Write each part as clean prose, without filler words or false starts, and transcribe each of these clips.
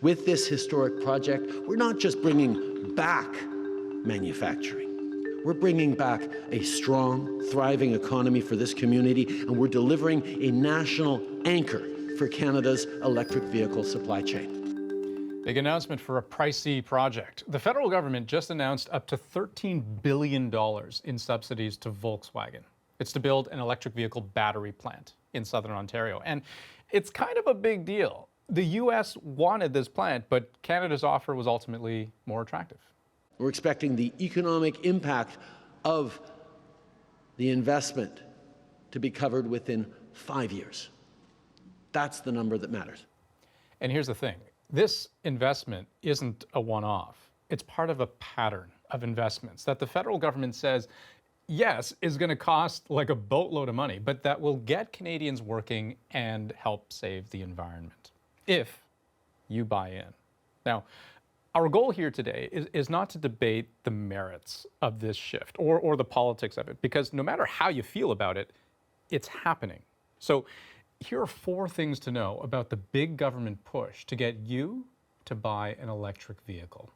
With this historic project, we're not just bringing back manufacturing. We're bringing back a strong, thriving economy for this community, and we're delivering a national anchor for Canada's electric vehicle supply chain. Big announcement for a pricey project. The federal government just announced up to $13 billion in subsidies to Volkswagen. It's to build an electric vehicle battery plant in southern Ontario. And it's kind of a big deal. The U.S. wanted this plant, but Canada's offer was ultimately more attractive. We're expecting the economic impact of the investment to be covered within 5 years. That's the number that matters. And here's the thing. This investment isn't a one-off. It's part of a pattern of investments that the federal government says, yes, is going to cost like a boatload of money, but that will get Canadians working and help save the environment, if you buy in. Now, our goal here today is not to debate the merits of this shift or the politics of it, because no matter how you feel about it, it's happening. So here are 4 things to know about the big government push to get you to buy an electric vehicle.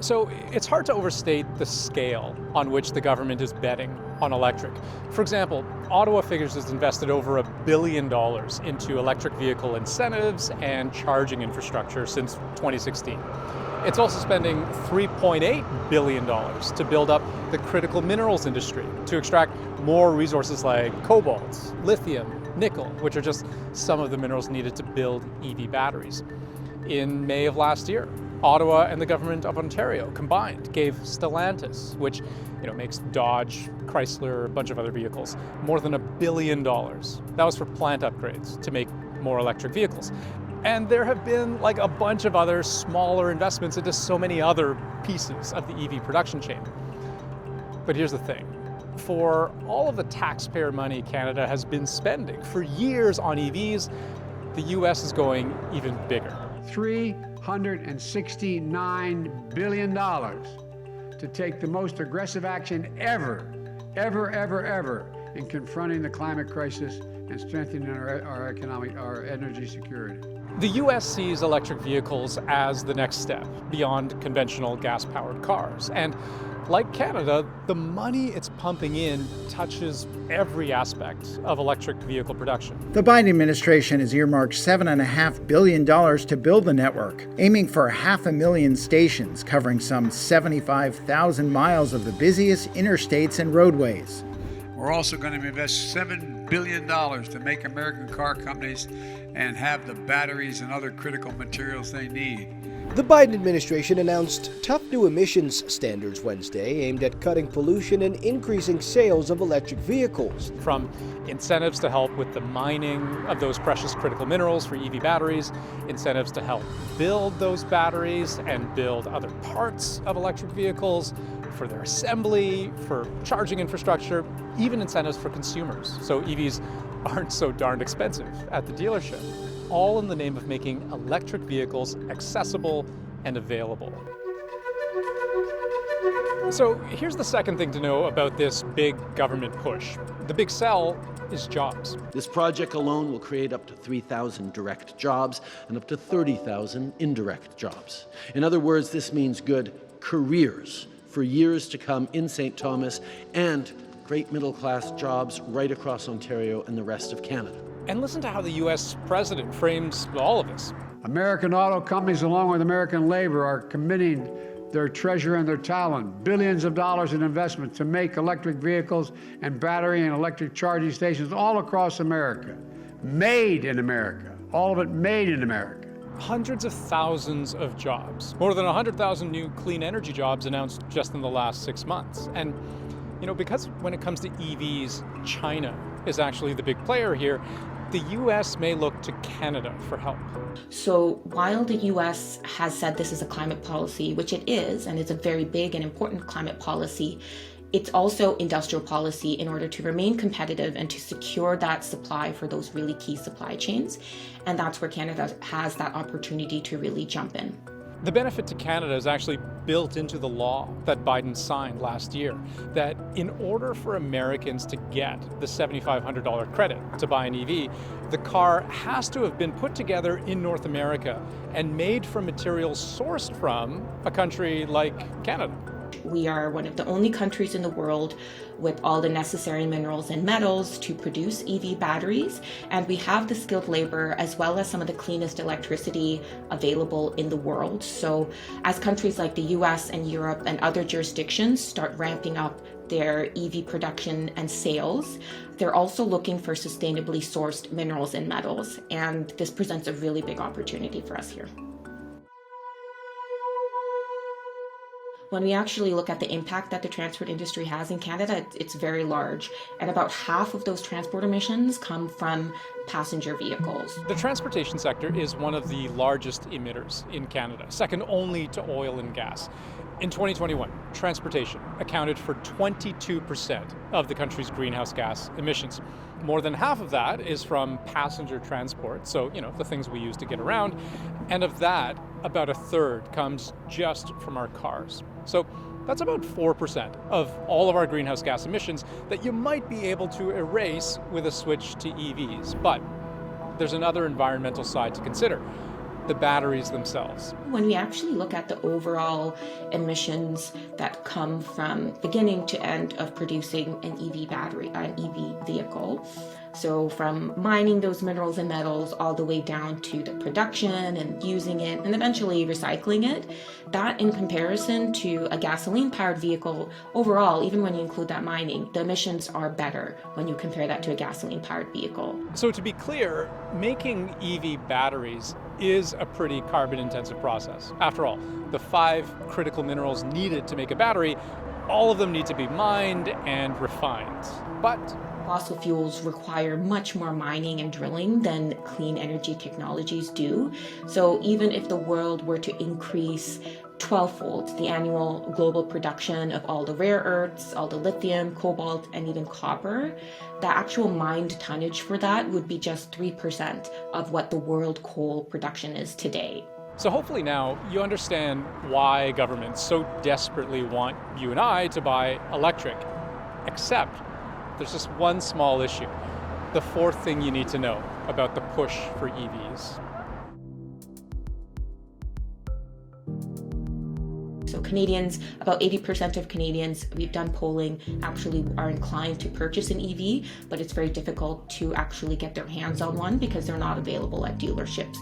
So it's hard to overstate the scale on which the government is betting on electric. For example, Ottawa figures has invested over $1 billion into electric vehicle incentives and charging infrastructure since 2016. It's also spending $3.8 billion to build up the critical minerals industry, to extract more resources like cobalt, lithium, nickel, which are just some of the minerals needed to build EV batteries. In May of last year, Ottawa and the government of Ontario combined gave Stellantis, which makes Dodge, Chrysler, a bunch of other vehicles, more than $1 billion. That was for plant upgrades to make more electric vehicles. And there have been like a bunch of other smaller investments into so many other pieces of the EV production chain. But here's the thing. For all of the taxpayer money Canada has been spending for years on EVs, the US is going even bigger. $369 billion to take the most aggressive action ever in confronting the climate crisis and strengthening our energy security. The U.S. sees electric vehicles as the next step beyond conventional gas-powered cars. And like Canada, the money it's pumping in touches every aspect of electric vehicle production. The Biden administration has earmarked $7.5 billion to build the network, aiming for 500,000 stations covering some 75,000 miles of the busiest interstates and roadways. We're also going to invest $7 billion to make American car companies and have the batteries and other critical materials they need. The Biden administration announced tough new emissions standards Wednesday aimed at cutting pollution and increasing sales of electric vehicles. From incentives to help with the mining of those precious critical minerals for EV batteries, incentives to help build those batteries and build other parts of electric vehicles, for their assembly, for charging infrastructure, even incentives for consumers, so EVs aren't so darned expensive at the dealership, all in the name of making electric vehicles accessible and available. So here's the second thing to know about this big government push. The big sell is jobs. This project alone will create up to 3,000 direct jobs and up to 30,000 indirect jobs. In other words, this means good careers for years to come in St. Thomas and great middle-class jobs right across Ontario and the rest of Canada. And listen to how the U.S. president frames all of this. American auto companies, along with American labor, are committing their treasure and their talent, billions of dollars in investment to make electric vehicles and battery and electric charging stations all across America. Made in America. All of it made in America. Hundreds of thousands of jobs. More than 100,000 new clean energy jobs announced just in the last 6 months. And, because when it comes to EVs, China is actually the big player here, the U.S. may look to Canada for help. So while the U.S. has said this is a climate policy, which it is, and it's a very big and important climate policy, it's also industrial policy in order to remain competitive and to secure that supply for those really key supply chains. And that's where Canada has that opportunity to really jump in. The benefit to Canada is actually built into the law that Biden signed last year, that in order for Americans to get the $7,500 credit to buy an EV, the car has to have been put together in North America and made from materials sourced from a country like Canada. We are one of the only countries in the world with all the necessary minerals and metals to produce EV batteries, and we have the skilled labor as well as some of the cleanest electricity available in the world. So as countries like the US and Europe and other jurisdictions start ramping up their EV production and sales, they're also looking for sustainably sourced minerals and metals, and this presents a really big opportunity for us here. When we actually look at the impact that the transport industry has in Canada, it's very large. And about half of those transport emissions come from passenger vehicles. The transportation sector is one of the largest emitters in Canada, second only to oil and gas. In 2021, transportation accounted for 22% of the country's greenhouse gas emissions. More than half of that is from passenger transport, so, the things we use to get around. And of that, about a third comes just from our cars. So that's about 4% of all of our greenhouse gas emissions that you might be able to erase with a switch to EVs. But there's another environmental side to consider: the batteries themselves. When we actually look at the overall emissions that come from beginning to end of producing an EV vehicle, so from mining those minerals and metals all the way down to the production and using it and eventually recycling it, that in comparison to a gasoline-powered vehicle, overall, even when you include that mining, the emissions are better when you compare that to a gasoline-powered vehicle. So to be clear, making EV batteries is a pretty carbon-intensive process. After all, the 5 critical minerals needed to make a battery, all of them need to be mined and refined. But fossil fuels require much more mining and drilling than clean energy technologies do. So even if the world were to increase 12-fold the annual global production of all the rare earths, all the lithium, cobalt, and even copper, the actual mined tonnage for that would be just 3% of what the world coal production is today. So hopefully now you understand why governments so desperately want you and I to buy electric. Except there's just one small issue: the fourth thing you need to know about the push for EVs. So Canadians, about 80% of Canadians, we've done polling, actually are inclined to purchase an EV, but it's very difficult to actually get their hands on one because they're not available at dealerships.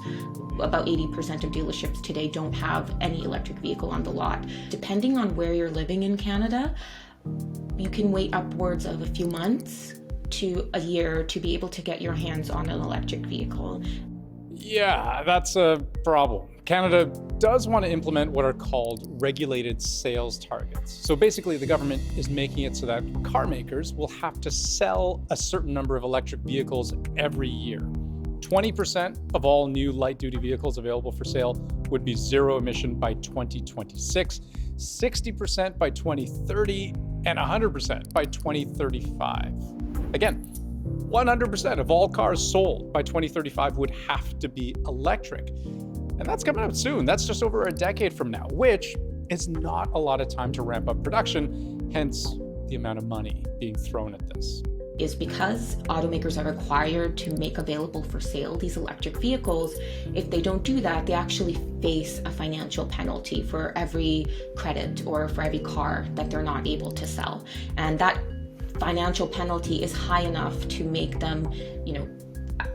About 80% of dealerships today don't have any electric vehicle on the lot. Depending on where you're living in Canada, you can wait upwards of a few months to a year to be able to get your hands on an electric vehicle. Yeah, that's a problem. Canada does want to implement what are called regulated sales targets. So basically, the government is making it so that car makers will have to sell a certain number of electric vehicles every year. 20% of all new light-duty vehicles available for sale would be zero emission by 2026, 60% by 2030, and 100% by 2035. Again, 100% of all cars sold by 2035 would have to be electric. And that's coming out soon. That's just over a decade from now, which is not a lot of time to ramp up production, hence the amount of money being thrown at this. Is because automakers are required to make available for sale these electric vehicles. If they don't do that, they actually face a financial penalty for every credit or for every car that they're not able to sell. And that financial penalty is high enough to make them,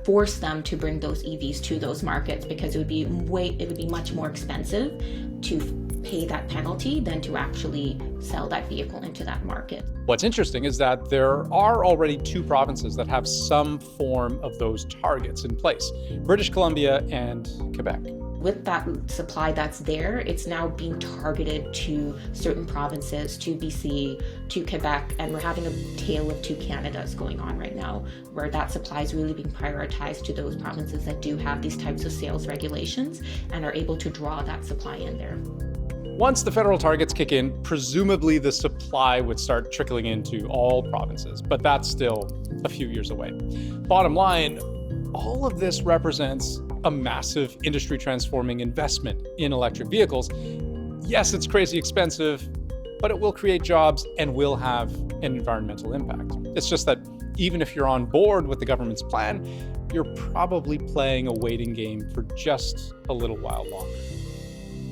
force them to bring those EVs to those markets, because it would be much more expensive to pay that penalty than to actually sell that vehicle into that market. What's interesting is that there are already 2 provinces that have some form of those targets in place: British Columbia and Quebec. With that supply that's there, it's now being targeted to certain provinces, to BC, to Quebec, and we're having a tale of 2 Canadas going on right now, where that supply is really being prioritized to those provinces that do have these types of sales regulations and are able to draw that supply in there. Once the federal targets kick in, presumably the supply would start trickling into all provinces, but that's still a few years away. Bottom line, all of this represents a massive industry transforming investment in electric vehicles. Yes, it's crazy expensive, but it will create jobs and will have an environmental impact. It's just that even if you're on board with the government's plan, you're probably playing a waiting game for just a little while longer.